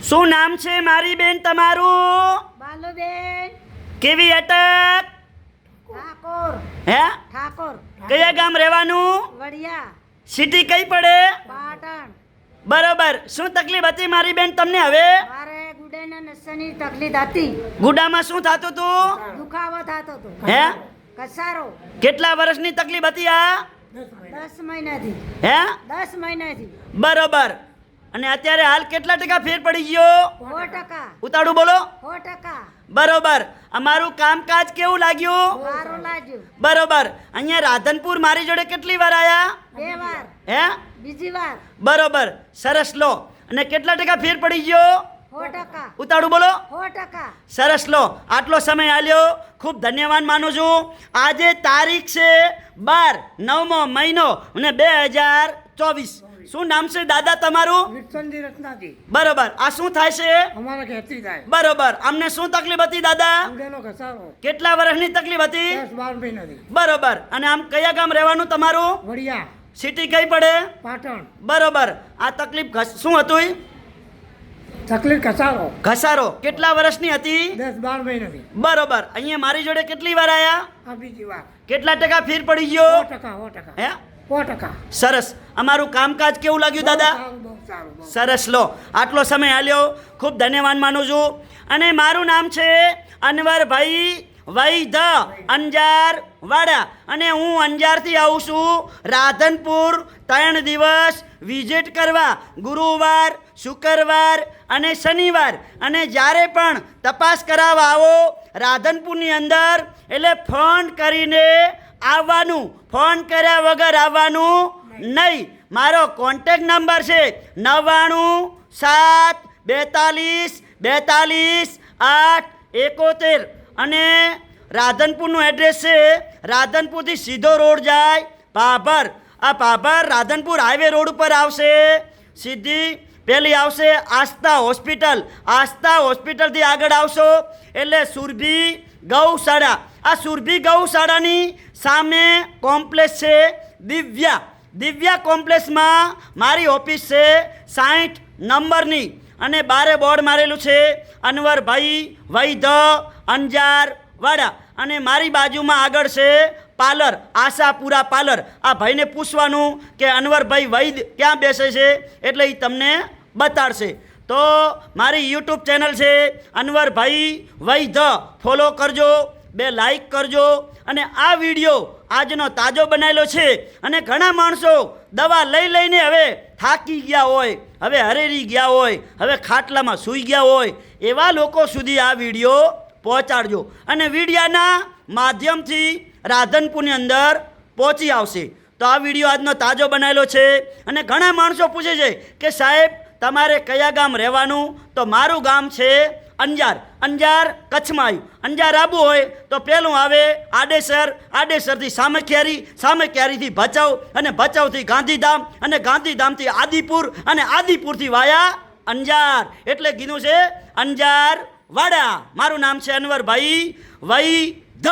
શું નામ છે મારી બેન તમારું? બાલુબેન કેવી અટક? ઠાકોર. હે? ઠાકોર. કયા ગામ રહેવાનું? વડિયા. સિટી કઈ પડે? પાટણ. બરોબર. શું તકલીફ હતી મારી બેન તમને હવે? મારે ગુડેના નસની તકલીફ હતી. ગુડામાં શું થતું હતું? દુખાવો થતો હતો. હે? કસારો. કેટલા વર્ષની તકલીફ હતી આ? 10 મહિનાથી. હે? 10 મહિનાથી. બરોબર. અને અત્યારે હાલ કેટલા ટકા ફેર પડી ગયો? 100%. ઉતાળું બોલો. 100%. બરોબર. અમારું કામકાજ કેવું લાગ્યું? સારું લાગ્યું. બરોબર. અહીંયા રાધનપુર મારી જોડે કેટલી વાર આયા? 2 વાર. હે? બીજી વાર. બરોબર. સરસ લો. અને કેટલા ટકા ફેર પડી ગયો? 100%. ઉતાળું બોલો. 100%. સરસ લો. આટલો સમય આલ્યો ખૂબ ધન્યવાદ માનું છું. આજે તારીખ છે 12 9મો મહિનો અને 2024. શું નામ છે દાદા તમારું? વિઠ્ઠલજી રત્નાજી. બરોબર. આ શું થાય છે? અમારા ખેતી થાય. બરોબર. અમને શું તકલીફ હતી દાદા? ગુડેનો ઘસારો. કેટલા વર્ષની તકલીફ હતી? 10-12 મહિનાથી. બરોબર. અને આમ કયા ગામ રહેવાનું તમારું? વડિયા. સિટી કઈ પડે? પાટણ. બરોબર. આ તકલીફ શું હતું? તકલીફ ઘસારો. ઘસારો. કેટલા વર્ષની હતી? 10-12 મહિનાથી. બરોબર. અહીંયા મારી જોડે કેટલી વાર આયા? આ બીજી વાર. કેટલા ટકા ફેર પડી ગયો? 100%. હે? 100%. સરસ. અમારું કામકાજ કેવું લાગ્યું દાદા? સારું, બહુ સારું, બહુ. સરસ લો. આટલો સમય આલ્યો ખૂબ ધન્યવાદ માનું છું. અને મારું નામ છે અનવરભાઈ વૈધ અંજાર વાડા. અને હું અંજારથી આવું છું રાધનપુર 3 દિવસ વિઝિટ કરવા, ગુરુવાર, શુક્રવાર અને શનિવાર. અને જ્યારે પણ તપાસ કરાવવા આવો રાધનપુરની અંદર એટલે ફોન કરીને આવવાનું, ફોન કર્યા વગર આવવાનું નહીં. મારો કોન્ટેક નંબર છે 99 7 42 42 8 71. અને રાધનપુરનું એડ્રેસ છે રાધનપુરથી સીધો રોડ જાય ભાભર. આ ભાભર રાધનપુર હાઈવે રોડ ઉપર આવશે. સીધી પેલી આવશે આસ્થા હોસ્પિટલ. આસ્થા હોસ્પિટલથી આગળ આવશો એટલે સુરભી ગૌશાળા. આ સુરભી ગૌશાળાની સામે કોમ્પ્લેક્સ છે દિવ્યા. દિવ્યા કોમ્પ્લેક્સમાં મારી ઓફિસ છે 60 નંબરની. અને બારે બોર્ડ મારેલું છે અનવરભાઈ વૈધ અંજાર વાડા. અને મારી બાજુમાં આગળ છે પાર્લર, આશાપુરા પાર્લર. આ ભાઈને પૂછવાનું કે અનવરભાઈ વૈદ ક્યાં બેસે છે એટલે એ તમને બતાડશે. તો મારી યુટ્યુબ ચેનલ છે અનવરભાઈ વૈધ. ફોલો કરજો, 2 લાઈક કરજો. અને આ વિડીયો આજનો તાજો બનાવેલો છે. અને ઘણા માણસો દવા લઈ લઈને હવે થાકી ગયા હોય, હવે હરેરી ગયા હોય, હવે ખાટલામાં સૂઈ ગયા હોય, એવા લોકો સુધી આ વિડીયો પહોંચાડજો. અને વિડીયાના માધ્યમથી રાધનપુરની અંદર પહોંચી આવશે. તો આ વિડીયો આજનો તાજો બનાવેલો છે. અને ઘણા માણસો પૂછે છે કે સાહેબ તમારે કયા ગામ રહેવાનું? તો મારું ગામ છે અંજાર. અંજાર કચ્છમાં આવ્યું. અંજાર આવવું હોય તો પહેલું આવે આડેસર, આડેસરથી સામખિયારી, સામખિયારીથી ભચાઉ, અને ભચાઉથી ગાંધીધામ, અને ગાંધીધામથી આદિપુર, અને આદિપુરથી વાયા અંજાર. એટલે કીધું છે અંજાર વાડા. મારું નામ છે અનવરભાઈ વૈધ.